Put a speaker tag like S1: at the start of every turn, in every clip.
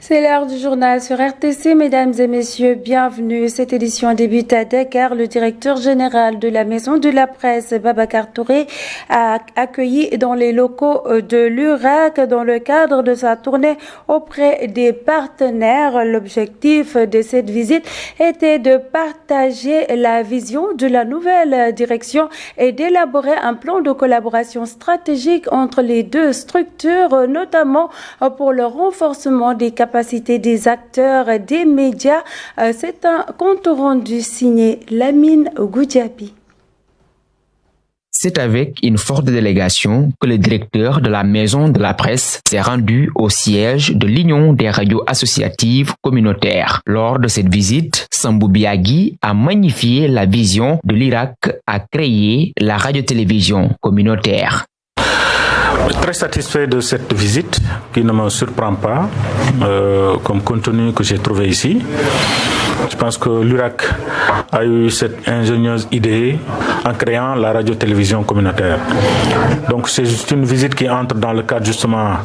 S1: C'est l'heure du journal sur RTC. Mesdames et messieurs, bienvenue. Cette édition débute à Dakar. Le directeur général de la Maison de la Presse, Babacar Touré, a accueilli dans les locaux de l'URAC dans le cadre de sa tournée auprès des partenaires. L'objectif de cette visite était de partager la vision de la nouvelle direction et d'élaborer un plan de collaboration stratégique entre les deux structures, notamment pour le renforcement des capacités des acteurs des médias. C'est un compte rendu signé Lamine Goudjabi.
S2: C'est avec une forte délégation que le directeur de la Maison de la Presse s'est rendu au siège de l'Union des radios associatives communautaires. Lors de cette visite, Sambou Biagui a magnifié la vision de l'Irak à créer la radio-télévision communautaire.
S3: Très satisfait de cette visite qui ne me surprend pas comme contenu que j'ai trouvé ici. Je pense que l'URAC a eu cette ingénieuse idée en créant la radio-télévision communautaire. Donc c'est juste une visite qui entre dans le cadre justement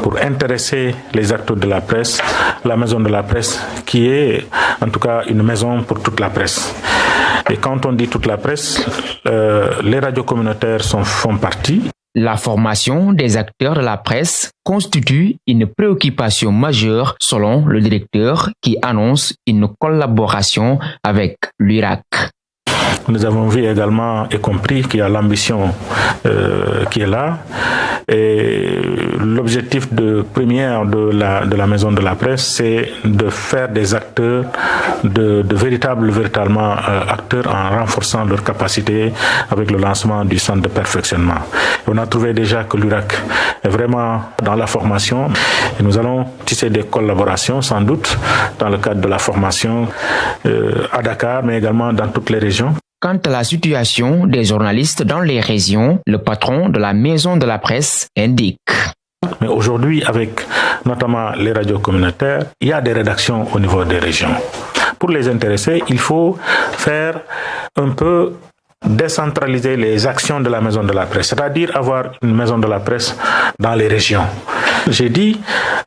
S3: pour intéresser les acteurs de la presse, la Maison de la Presse qui est en tout cas une maison pour toute la presse. Et quand on dit toute la presse, les radios communautaires font partie.
S2: La formation des acteurs de la presse constitue une préoccupation majeure selon le directeur qui annonce une collaboration avec l'Irak.
S3: Nous avons vu également et compris qu'il y a l'ambition qui est là. Et l'objectif premier de la Maison de la Presse, c'est de faire des acteurs, de véritablement acteurs en renforçant leurs capacités avec le lancement du centre de perfectionnement. Et on a trouvé déjà que l'URAC est vraiment dans la formation et nous allons tisser des collaborations sans doute dans le cadre de la formation à Dakar, mais également dans toutes les régions.
S2: Quant à la situation des journalistes dans les régions, le patron de la Maison de la Presse indique.
S3: Mais aujourd'hui, avec notamment les radios communautaires, il y a des rédactions au niveau des régions. Pour les intéresser, il faut faire un peu décentraliser les actions de la Maison de la Presse, c'est-à-dire avoir une Maison de la Presse dans les régions. J'ai dit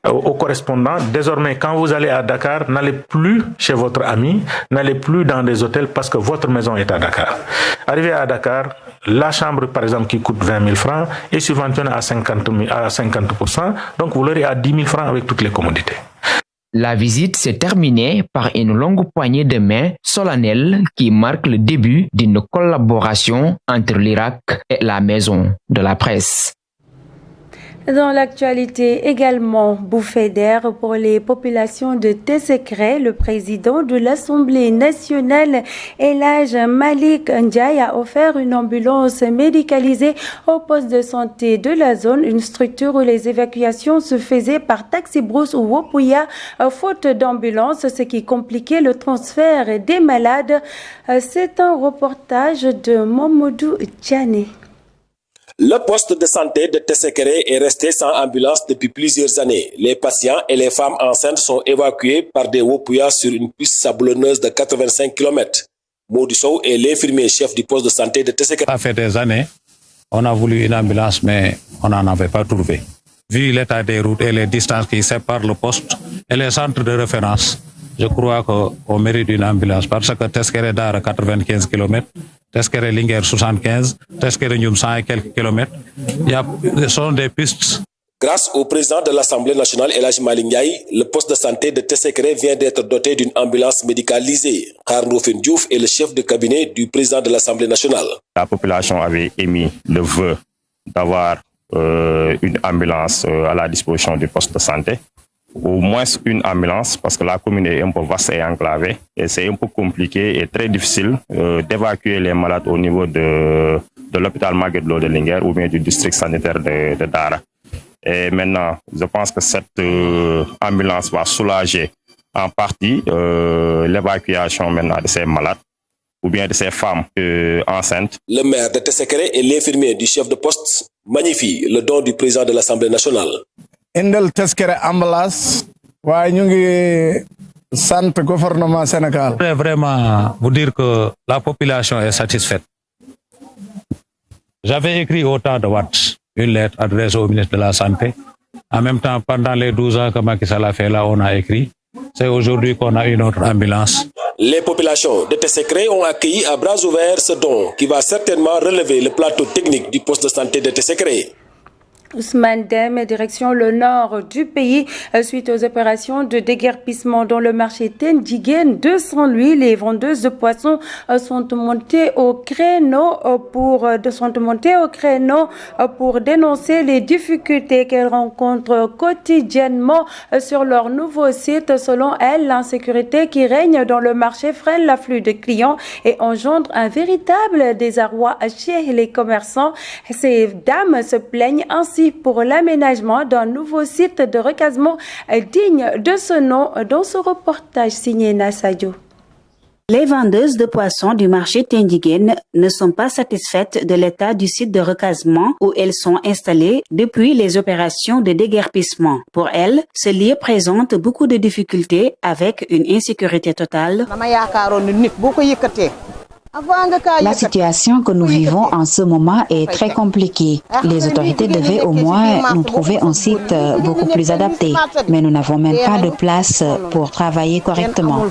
S3: aux correspondants, désormais, quand vous allez à Dakar, n'allez plus chez votre ami, n'allez plus dans des hôtels parce que votre maison est à Dakar. Arrivé à Dakar, la chambre, par exemple, qui coûte 20 000 francs est subventionnée à 50%, donc vous l'aurez à 10 000 francs avec toutes les commodités.
S2: La visite s'est terminée par une longue poignée de main solennelle qui marque le début d'une collaboration entre l'Irak et la Maison de la Presse.
S1: Dans l'actualité également, bouffée d'air pour les populations de Tessékéré, le président de l'Assemblée nationale, El Hadj Malick Ndiaye, a offert une ambulance médicalisée au poste de santé de la zone, une structure où les évacuations se faisaient par taxi-brousse ou Wopouya, faute d'ambulance, ce qui compliquait le transfert des malades. C'est un reportage de Mamadou Diané.
S4: Le poste de santé de Tessékéré est resté sans ambulance depuis plusieurs années. Les patients et les femmes enceintes sont évacués par des Wopouya sur une piste sablonneuse de 85 km. Maudou Sow est l'infirmier chef du poste de santé de Tessékéré.
S5: Ça fait des années, on a voulu une ambulance, mais on n'en avait pas trouvé. Vu l'état des routes et les distances qui séparent le poste et les centres de référence, je crois qu'on mérite une ambulance parce que Tessékéré Dara 95 km, Tessékéré Linguère 75, Tessékéré Ndioum 100 et quelques kilomètres. Ce sont des pistes.
S4: Grâce au président de l'Assemblée nationale, El Hadj Malick Ndiaye, le poste de santé de Tessékéré vient d'être doté d'une ambulance médicalisée. Khar Ndofène Diouf est le chef de cabinet du président de l'Assemblée nationale.
S6: La population avait émis le vœu d'avoir une ambulance à la disposition du poste de santé. Au moins une ambulance parce que la commune est un peu vaste et enclavée et c'est un peu compliqué et très difficile d'évacuer les malades au niveau de l'hôpital Magatte Lô de Linguère ou bien du district sanitaire de Dara. Et maintenant, je pense que cette ambulance va soulager en partie l'évacuation maintenant de ces malades ou bien de ces femmes enceintes.
S4: Le maire de Tessékéré et l'infirmier du chef de poste magnifient le don du président de l'Assemblée nationale.
S7: Indel Tessékéré ambulance waaye ñu ngi sant gouvernement Sénégal.
S5: Je voudrais vraiment vous dire que la population est satisfaite. J'avais écrit au temps de Watt une lettre adressée au ministre de la Santé En même temps, pendant les 12 ans que Macky Sall a fait là, on a écrit. C'est aujourd'hui qu'on a une autre ambulance.
S4: Les populations de Tessékéré ont accueilli à bras ouverts ce don qui va certainement relever le plateau technique du poste de santé de Tessékéré.
S1: Ousmane Deme, direction le nord du pays, suite aux opérations de déguerpissement dans le marché Tendjiguène. 200 huiles et vendeuses de poissons sont montées au créneau pour dénoncer les difficultés qu'elles rencontrent quotidiennement sur leur nouveau site. Selon elles, l'insécurité qui règne dans le marché freine l'afflux de clients et engendre un véritable désarroi chez les commerçants. Ces dames se plaignent ainsi pour l'aménagement d'un nouveau site de recasement digne de ce nom dans ce reportage signé Nassadio.
S8: Les vendeuses de poissons du marché Tendjiguène ne sont pas satisfaites de l'état du site de recasement où elles sont installées depuis les opérations de déguerpissement. Pour elles, ce lieu présente beaucoup de difficultés avec une insécurité totale.
S9: La situation que nous vivons en ce moment est très compliquée. Les autorités devaient au moins nous trouver un site beaucoup plus adapté, mais nous n'avons même pas de place pour travailler correctement.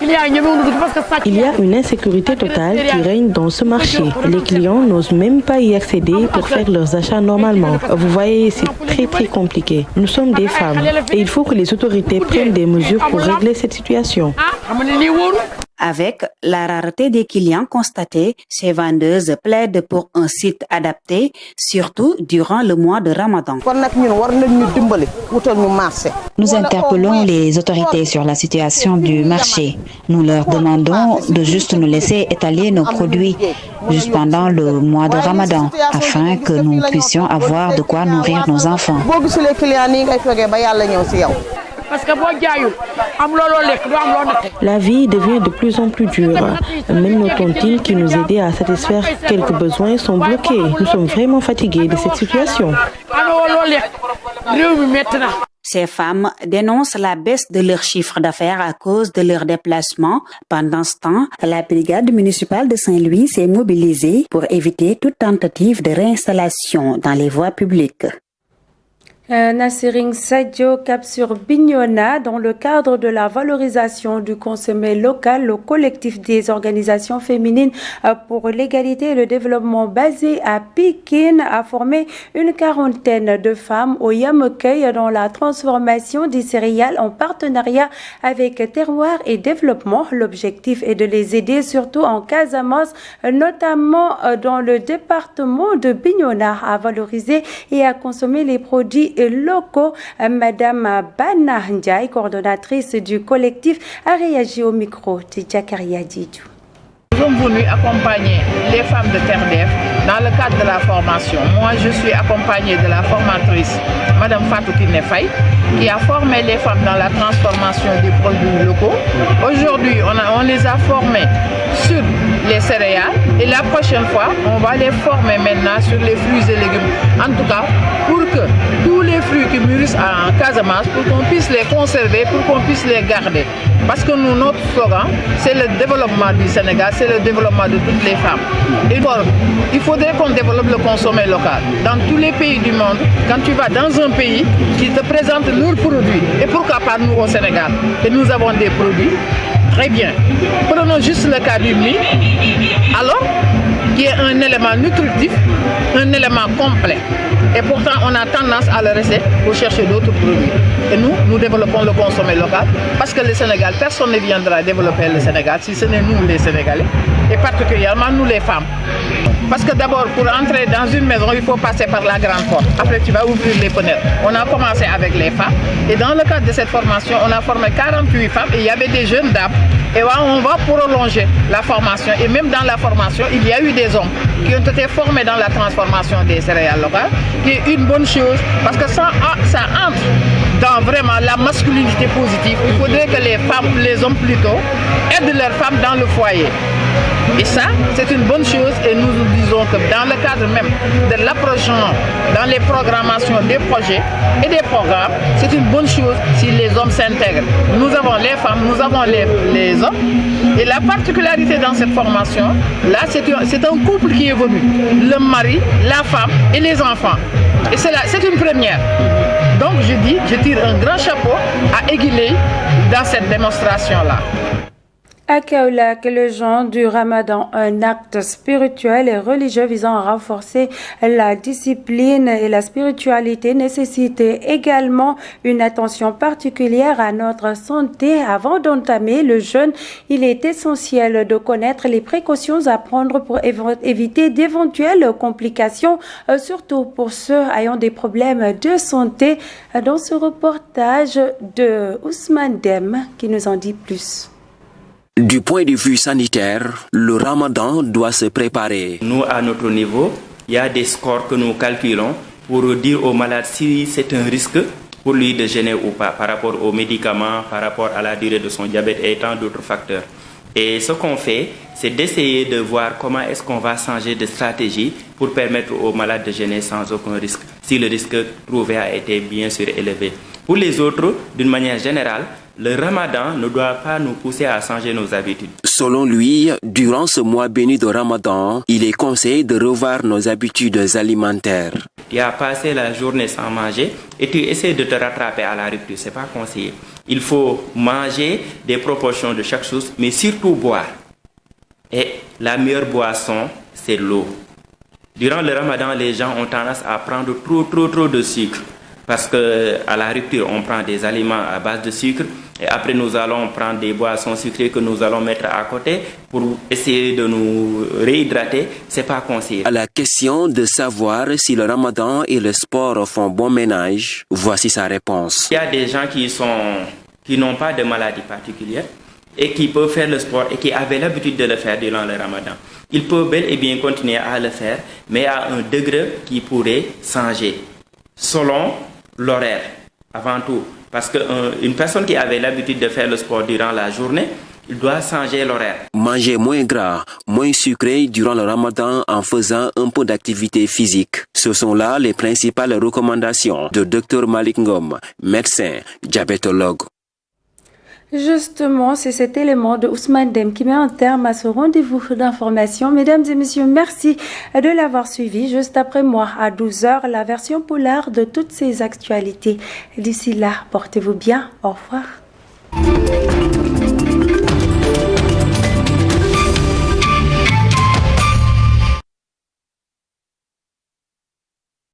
S10: Il y a une insécurité totale qui règne dans ce marché. Les clients n'osent même pas y accéder pour faire leurs achats normalement. Vous voyez, c'est très compliqué. Nous sommes des femmes et il faut que les autorités prennent des mesures pour régler cette situation.
S8: Avec la rareté des clients constatés, ces vendeuses plaident pour un site adapté, surtout durant le mois de Ramadan.
S9: Nous interpellons les autorités sur la situation du marché. Nous leur demandons de juste nous laisser étaler nos produits juste pendant le mois de Ramadan, afin que nous puissions avoir de quoi nourrir nos enfants.
S10: La vie devient de plus en plus dure. Même nos tontines qui nous aidaient à satisfaire quelques besoins sont bloquées. Nous sommes vraiment fatigués de cette situation.
S8: Ces femmes dénoncent la baisse de leur chiffre d'affaires à cause de leur déplacement. Pendant ce temps, la brigade municipale de Saint-Louis s'est mobilisée pour éviter toute tentative de réinstallation dans les voies publiques.
S1: Nassering Sadio cap sur Bignona dans le cadre de la valorisation du consommé local. Le collectif des organisations féminines pour l'égalité et le développement basé à Pikine a formé une quarantaine de femmes au Yamoukeuil dans la transformation des céréales en partenariat avec Terroir et Développement. L'objectif est de les aider surtout en Casamance, notamment dans le département de Bignona, à valoriser et à consommer les produits locaux. Madame Bana Ndiaye, coordonnatrice du collectif, a réagi au micro de Jakaria Didou.
S11: Nous sommes venus accompagner les femmes de TERDEF dans le cadre de la formation. Moi, je suis accompagnée de la formatrice, Madame Fatou Kiné Faye, qui a formé les femmes dans la transformation des produits locaux. Aujourd'hui, on les a formées sur les céréales et la prochaine fois, on va les former maintenant sur les fruits et légumes. En tout cas, pour que tous les fruits qui mûrissent en Casamance, pour qu'on puisse les conserver, pour qu'on puisse les garder. Parce que nous, notre slogan, c'est le développement du Sénégal, c'est le développement de toutes les femmes. Et donc, il faudrait qu'on développe le consommé local. Dans tous les pays du monde, quand tu vas dans un pays, ils te présentent leurs produits. Et pourquoi pas nous au Sénégal? Et nous avons des produits très bien. Prenons juste le cas du mil, alors, qui est un élément nutritif, un élément complet. Et pourtant, on a tendance à le rester pour chercher d'autres produits. Et nous développons le consommé local parce que le Sénégal, personne ne viendra développer le Sénégal si ce n'est nous les Sénégalais, et particulièrement nous les femmes. Parce que d'abord, pour entrer dans une maison, il faut passer par la grande porte. Après, tu vas ouvrir les fenêtres. On a commencé avec les femmes. Et dans le cadre de cette formation, on a formé 48 femmes et il y avait des jeunes dames. Et là, on va prolonger la formation. Et même dans la formation, il y a eu des hommes qui ont été formés dans la transformation des céréales locales, qui est une bonne chose parce que ça entre dans vraiment la masculinité positive. Il faudrait que les femmes, les hommes plutôt, aident leurs femmes dans le foyer. Et ça, c'est une bonne chose et nous nous disons que dans le cadre même de l'approche, dans les programmations des projets et des programmes, c'est une bonne chose si les hommes s'intègrent. Nous avons les femmes, nous avons les hommes. Et la particularité dans cette formation, là, c'est un couple qui est venu. Le mari, la femme et les enfants. Et c'est une première. Donc je tire un grand chapeau à Aiguiley dans cette démonstration-là.
S1: À Kaolack, le jeûne du Ramadan, un acte spirituel et religieux visant à renforcer la discipline et la spiritualité, nécessite également une attention particulière à notre santé. Avant d'entamer le jeûne, il est essentiel de connaître les précautions à prendre pour éviter d'éventuelles complications, surtout pour ceux ayant des problèmes de santé. Dans ce reportage de Ousmane Dem qui nous en dit plus.
S12: Du point de vue sanitaire, le Ramadan doit se préparer.
S13: Nous, à notre niveau, il y a des scores que nous calculons pour dire au malade si c'est un risque pour lui de jeûner ou pas par rapport aux médicaments, par rapport à la durée de son diabète et tant d'autres facteurs. Et ce qu'on fait, c'est d'essayer de voir comment est-ce qu'on va changer de stratégie pour permettre aux malades de jeûner sans aucun risque, si le risque trouvé a été bien sûr élevé. Pour les autres, d'une manière générale, le Ramadan ne doit pas nous pousser à changer nos habitudes.
S12: Selon lui, durant ce mois béni de Ramadan, il est conseillé de revoir nos habitudes alimentaires.
S13: Tu as passé la journée sans manger et tu essaies de te rattraper à la rupture, ce n'est pas conseillé. Il faut manger des proportions de chaque chose, mais surtout boire. Et la meilleure boisson, c'est l'eau. Durant le Ramadan, les gens ont tendance à prendre trop de sucre. Parce qu'à la rupture, on prend des aliments à base de sucre et après nous allons prendre des boissons sucrées que nous allons mettre à côté pour essayer de nous réhydrater. C'est pas conseillé.
S12: À la question de savoir si le Ramadan et le sport font bon ménage, voici sa réponse.
S13: Il y a des gens qui n'ont pas de maladie particulière et qui peuvent faire le sport et qui avaient l'habitude de le faire durant le Ramadan. Ils peuvent bel et bien continuer à le faire, mais à un degré qui pourrait changer selon l'horaire, avant tout. Parce qu'une personne qui avait l'habitude de faire le sport durant la journée, il doit changer l'horaire.
S12: Manger moins gras, moins sucré durant le Ramadan en faisant un peu d'activité physique. Ce sont là les principales recommandations de Dr Malik Ngom, médecin, diabétologue.
S1: Justement, c'est cet élément de Ousmane Dem qui met un terme à ce rendez-vous d'information. Mesdames et messieurs, merci de l'avoir suivi. Juste après moi, à 12h, la version polaire de toutes ces actualités. D'ici là, portez-vous bien. Au revoir.